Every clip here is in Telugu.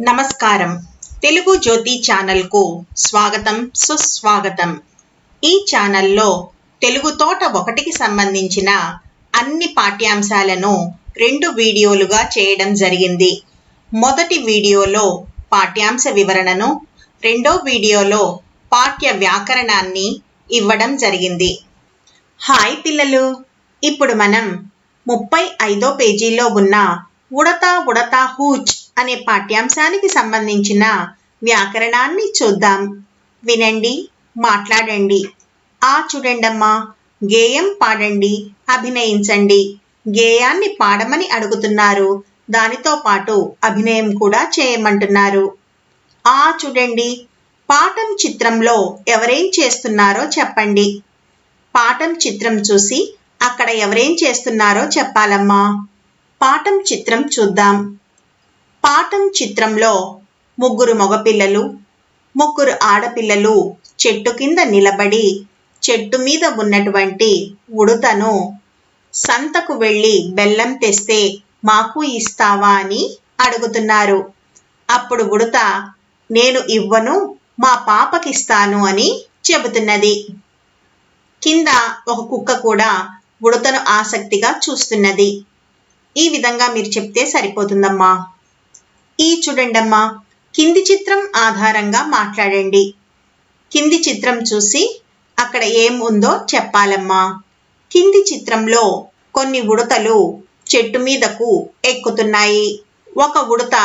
నమస్కారం. తెలుగు జ్యోతి ఛానల్కు స్వాగతం, సుస్వాగతం. ఈ ఛానల్లో తెలుగు తోట 1కి సంబంధించిన అన్ని పాఠ్యాంశాలను 2 వీడియోలుగా చేయడం జరిగింది. మొదటి వీడియోలో పాఠ్యాంశ వివరణను, రెండో వీడియోలో పాఠ్య వ్యాకరణాన్ని ఇవ్వడం జరిగింది. హాయ్ పిల్లలు, ఇప్పుడు మనం 35వ పేజీలో ఉన్న ఉడతా ఉడతా హూచ్ అనే పాఠ్యాంశానికి సంబంధించిన వ్యాకరణాన్ని చూద్దాం. వినండి, మాట్లాడండి. చూడండమ్మా, గేయం పాడండి, అభినయించండి. గేయాన్ని పాడమని అడుగుతున్నారు, దానితో పాటు అభినయం కూడా చేయమంటున్నారు. చూడండి, పాఠం చిత్రంలో ఎవరేం చేస్తున్నారో చెప్పండి. పాఠం చిత్రం చూసి అక్కడ ఎవరేం చేస్తున్నారో చెప్పాలమ్మా. పాఠం చిత్రం చూద్దాం. పాఠం చిత్రంలో 3 మగపిల్లలు, 3 ఆడపిల్లలు చెట్టు కింద నిలబడి చెట్టు మీద ఉన్నటువంటి ఉడతను సంతకు వెళ్ళి బెల్లం తెస్తే మాకు ఇస్తావా అని అడుగుతున్నారు. అప్పుడు ఉడత నేను ఇవ్వను, మా పాపకిస్తాను అని చెబుతున్నది. కింద ఒక కుక్క కూడా ఉడతను ఆసక్తిగా చూస్తున్నది. ఈ విధంగా మీరు చెప్తే సరిపోతుందమ్మా. చూడండమ్మా, కింది చిత్రం ఆధారంగా మాట్లాడండి. కింది చిత్రం చూసి అక్కడ ఏం ఉందో చెప్పాలమ్మా. కింది చిత్రంలో కొన్ని ఉడతలు చెట్టు మీదకు ఎక్కుతున్నాయి. ఒక ఉడత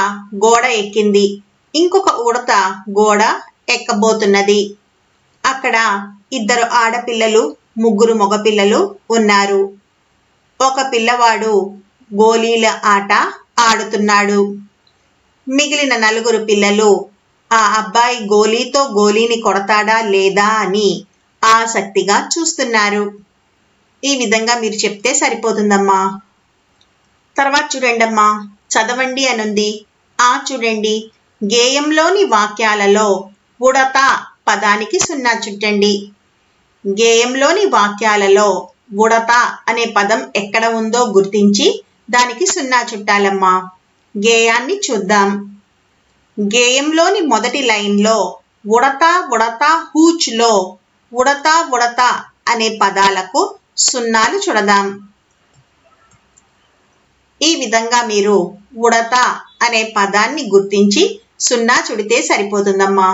గోడ ఎక్కింది, ఇంకొక ఉడత గోడ ఎక్కబోతున్నది. అక్కడ 2 ఆడపిల్లలు, 3 మగపిల్లలు ఉన్నారు. ఒక పిల్లవాడు గోలీల ఆట ఆడుతున్నాడు. మిగిలిన 4 పిల్లలు ఆ అబ్బాయి గోలీతో గోలీని కొడతాడా లేదా అని ఆసక్తిగా చూస్తున్నారు. ఈ విధంగా మీరు చెప్తే సరిపోతుందమ్మా. తర్వాత చూడండమ్మా, చదవండి అనుంది. చూడండి, గేయంలోని వాక్యాలలో ఉడత పదానికి 0 చుట్టండి. గేయంలోని వాక్యాలలో ఉడత అనే పదం ఎక్కడ ఉందో గుర్తించి దానికి 0 చుట్టాలమ్మా. గేయాన్ని చూద్దాం. గేయంలోని మొదటి లైన్లో ఉడతా ఉడతా హూచ్లో ఉడతా ఉడతా అనే పదాలకు 0 చుడదాం. ఈ విధంగా మీరు ఉడతా అనే పదాన్ని గుర్తించి 0 చుడితే సరిపోతుందమ్మా.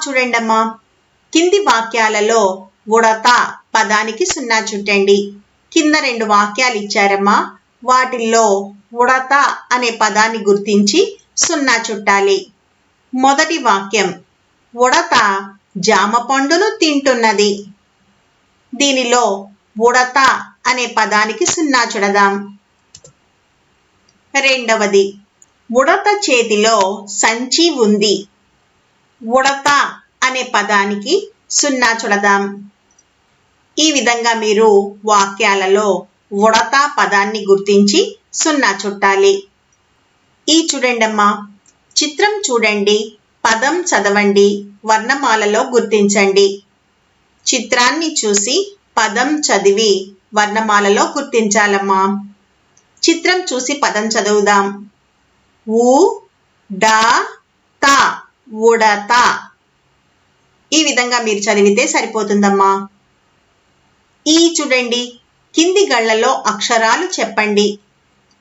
చూడండమ్మా, కింది వాక్యాలలో ఉడతా పదానికి 0 చుట్టండి. కింద 2 వాక్యాలు ఇచ్చారమ్మా, వాటిల్లో ఉడత అనే పదాన్ని గుర్తించి 0 చుట్టాలి. మొదటి వాక్యం, ఉడత జామ పండును తింటున్నది. దీనిలో ఉడత అనే పదానికి 0 చుడదాం. రెండవది, ఉడత చేతిలో సంచి ఉంది. ఉడత అనే పదానికి 0 చుడదాం. ఈ విధంగా మీరు వాక్యాలలో ఉడత పదాన్ని గుర్తించి 0 చుట్టాలి. చూడండమ్మా, చిత్రం చూడండి, పదం చదవండి, వర్ణమాలలో గుర్తించండి. చిత్రాన్ని చూసి పదం చదివి వర్ణమాలలో గుర్తించాలమ్మా. చిత్రం చూసి పదం చదువుదాం. ఉడత, ఉడత. ఈ విధంగా మీరు చదివితే సరిపోతుందమ్మా. చూడండి, కింది గళ్లలో అక్షరాలు చెప్పండి.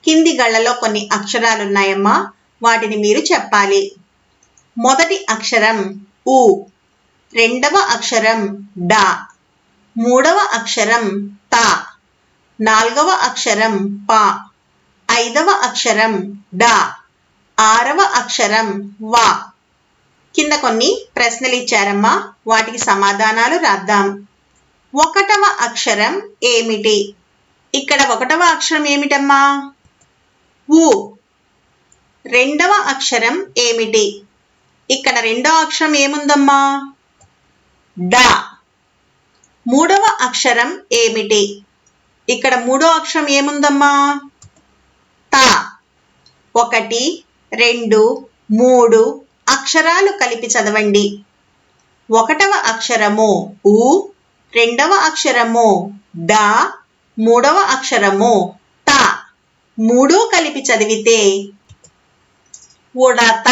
కింది గళ్లలో కొన్ని అక్షరాలు ఉన్నాయమ్మా, వాటిని మీరు చెప్పాలి. మొదటి అక్షరం ఉ, రెండవ అక్షరం డ, మూడవ అక్షరం త, నాలుగవ అక్షరం ప, ఐదవ అక్షరం డ, ఆరవ అక్షరం వ. కింద కొన్ని ప్రశ్నలు ఇచ్చారమ్మా, వాటికి సమాధానాలు రాద్దాం. 1వ అక్షరం ఏమిటి? ఇక్కడ 1వ అక్షరం ఏమిటమ్మా? ఉ. రెండవ అక్షరం ఏమిటి? ఇక్కడ 2వ అక్షరం ఏముందమ్మా? డ. మూడవ అక్షరం ఏమిటి? ఇక్కడ 3వ అక్షరం ఏముందమ్మా? త. 1, 2, 3 అక్షరాలు కలిపి చదవండి. 1వ అక్షరము ఉ, రెండవ అక్షరము డ, మూడవ అక్షరము త. 3 కలిపి చదివితే ఉడత.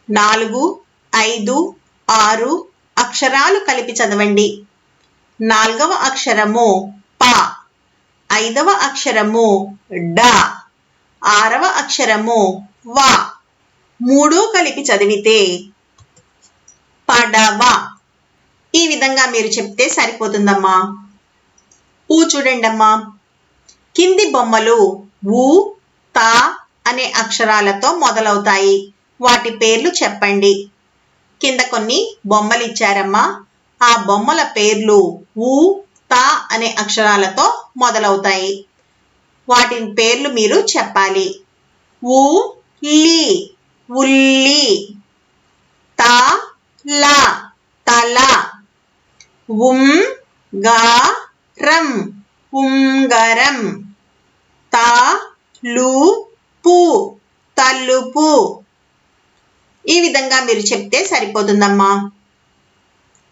4, 5, 6 అక్షరాలు కలిపి చదవండి. 4వ అక్షరము ప, 5వ అక్షరము డ, 6వ అక్షరము వ. 3 కలిపి చదివితే పడవ. ఈ విధంగా మీరు చెప్తే సరిపోతుందమ్మా. ఊ చూడండమ్మా. కింది బొమ్మలు ఊ, తా అనే అక్షరాలతో మొదలవుతాయి. వాటి పేర్లు చెప్పండి. కింద కొన్ని బొమ్మలు ఇచ్చారమ్మా. ఆ బొమ్మల పేర్లు ఊ, తా అనే అక్షరాలతో మొదలవుతాయి. వాటి పేర్లు మీరు చెప్పాలి. ఊ లి, ఉల్లి. తా ల, తల. రం, ఉంగరం. పు, తలుపు. ఈ విధంగా మీరు చెప్తే సరిపోతుందమ్మా.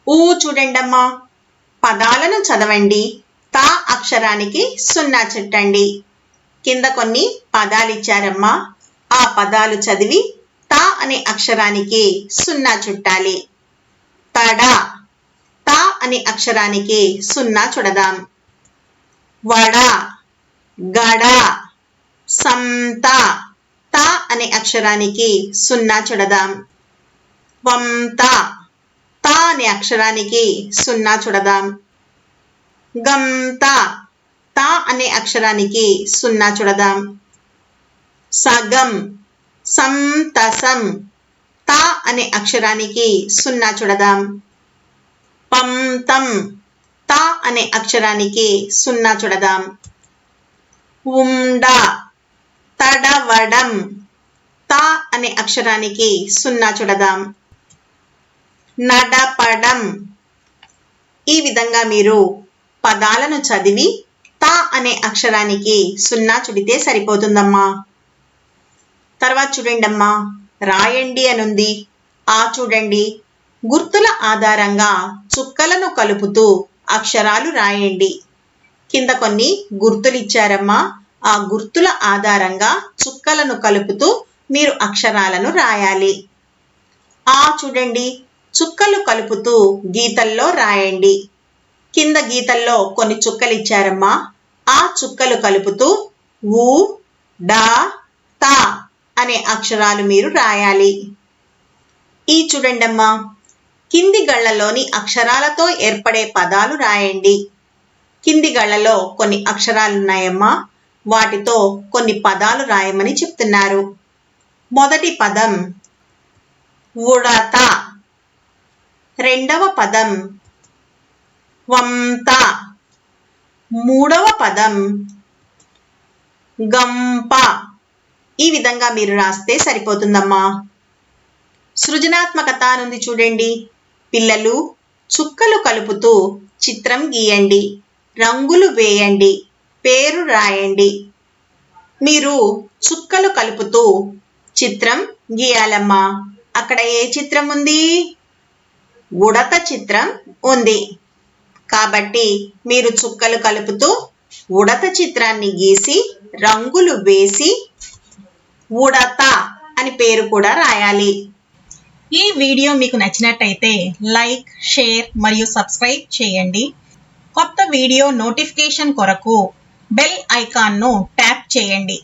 ఊ చూడండమ్మా. పదాలను చదవండి. తా అక్షరానికి 0 చుట్టండి. కింద కొన్ని పదాలు ఇచ్చారమ్మా. ఆ పదాలు చదివి తా అనే అక్షరానికి 0 చుట్టాలి. తడ, తా అనే అక్షరానికి 0 చుడదాం. వడ, గడ. సంత, తా అనే అక్షరానికి 0 చుడదాం. వంత, తా అనే అక్షరానికి 0 చుడదాం. గంత, తా అనే అక్షరానికి 0 చుడదాం. సగం, సంతసం, తా అనే అక్షరానికి 0 చుడదాం. పంతం, తా అనే అక్షరానికి 0 చుడదాం. ఉండ, తడవడం, తా అనే అక్షరానికి 0 చుడదాం. నడపడం. ఈ విధంగా మీరు పదాలను చదివి తా అనే అక్షరానికి 0 చుడితే సరిపోతుందమ్మా. తర్వాత చూడండమ్మా. రాయండి అనుంది. ఆ చూడండి. గుర్తుల ఆధారంగా చుక్కలను కలుపుతూ అక్షరాలు రాయండి. కింద కొన్ని గుర్తులు ఇచ్చారమ్మా. ఆ గుర్తుల ఆధారంగా చుక్కలను కలుపుతూ మీరు అక్షరాలను రాయాలి. ఆ చూడండి. చుక్కలు కలుపుతూ గీతల్లో రాయండి. కింద గీతల్లో కొన్ని చుక్కలు ఇచ్చారమ్మా. ఆ చుక్కలు కలుపుతూ ఊ, డా, తా అనే అక్షరాలు మీరు రాయాలి. ఈ చూడండమ్మా. కింది గళ్ళలోని అక్షరాలతో ఏర్పడే పదాలు రాయండి. కింది గళ్ళలో కొన్ని అక్షరాలున్నాయమ్మా. వాటితో కొన్ని పదాలు రాయమని చెప్తున్నారు. మొదటి పదం ఉడత. రెండవ పదం వంత. మూడవ పదం గంప. ఈ విధంగా మీరు రాస్తే సరిపోతుందమ్మా. సృజనాత్మకత అనుంది చూడండి. పిల్లలు చుక్కలు కలుపుతూ చిత్రం గీయండి. రంగులు వేయండి. పేరు రాయండి. మీరు చుక్కలు కలుపుతూ చిత్రం గీయాలమ్మా. అక్కడ ఏ చిత్రం ఉంది? ఉడత చిత్రం ఉంది. కాబట్టి మీరు చుక్కలు కలుపుతూ ఉడత చిత్రాన్ని గీసి రంగులు వేసి ఉడత అని పేరు కూడా రాయాలి. ఈ వీడియో మీకు నచ్చినట్టయితే లైక్, షేర్ మరియు సబ్స్క్రైబ్ చేయండి. కొత్త వీడియో నోటిఫికేషన్ కొరకు బెల్ ఐకాన్ను ట్యాప్ చేయండి.